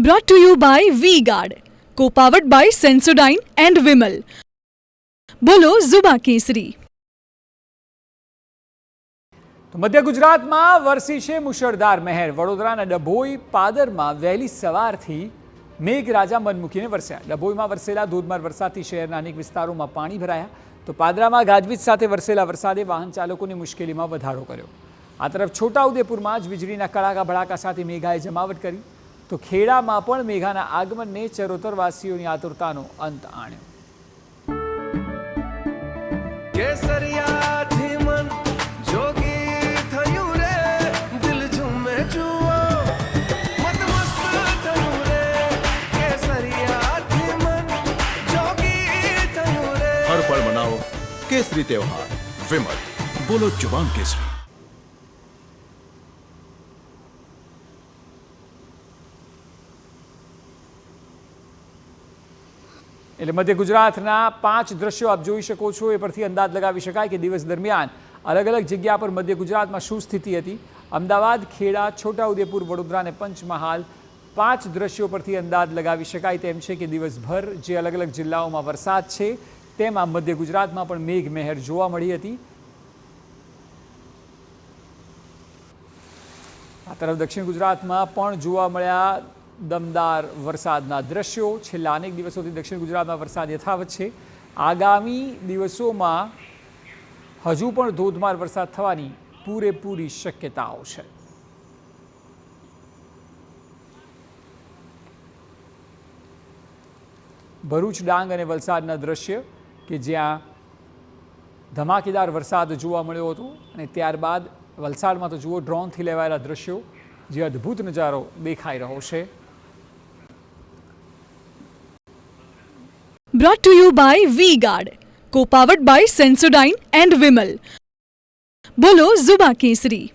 Brought to you by V-Guard, co-powered by Sensodyne and Vimal. બોલો ઝુબા કેસરી. તો મધ્ય ગુજરાતમાં વરસી છે મુશળધાર મહેર. વડોદરાના ડભોઈ પાદરમાં વહેલી સવારથી મેઘરાજા મન મૂકીને વરસ્યા. ડભોઈમાં વરસેલા ધોધમાર વરસાદથી શહેરના અનેક વિસ્તારોમાં પાણી ભરાયા. તો પાદરામાં ગાજવીજ સાથે વરસેલા વરસાદે વાહન ચાલકોની મુશ્કેલીમાં વધારો કર્યો. આ તરફ છોટાઉદેપુરમાં જ વીજળીના કડાકા ભડાકા સાથે મેઘાએ જમાવટ કરી. તો ખેડામાં પણ મેઘાના આગમનને ચરોતરવાસીઓની આતુરતાનો અંત આણ્યો. हर पल मनाओ केसरी त्योहार. विमल, बोलो जुबान केसरी. એટલે મધ્ય ગુજરાતના 5 દ્રશ્યો આપ જોઈ શકો છો. એ પરથી અંદાજ લગાવી શકાય કે દિવસ દરમિયાન અલગ અલગ જગ્યા પર મધ્ય ગુજરાતમાં શું સ્થિતિ હતી. અમદાવાદ, ખેડા, છોટાઉદેપુર, વડોદરા અને પંચમહાલ 5 દ્રશ્યો પરથી અંદાજ લગાવી શકાય તેમ છે કે દિવસભર જે અલગ અલગ જિલ્લાઓમાં વરસાદ છે તેમાં મધ્ય ગુજરાતમાં પણ મેઘમહેર જોવા મળી હતી. આ તરફ દક્ષિણ ગુજરાતમાં પણ જોવા મળ્યા દમદાર વરસાદના દ્રશ્યો. છેલ્લા અનેક દિવસોથી દક્ષિણ ગુજરાતમાં વરસાદ યથાવત છે. આગામી દિવસોમાં હજુ પણ ધોધમાર વરસાદ થવાની પૂરેપૂરી શક્યતાઓ છે. ભરૂચ, ડાંગ અને વલસાડના દ્રશ્ય કે જ્યાં ધમાકેદાર વરસાદ જોવા મળ્યો હતો અને ત્યારબાદ વલસાડમાં તો જુઓ ડ્રોનથી લેવાયેલા દ્રશ્યો, જે અદ્ભુત નજારો દેખાઈ રહ્યો છે. Brought to you by V-Guard, co-powered by Sensodyne and Vimal. બોલો ઝુબા કેસરી.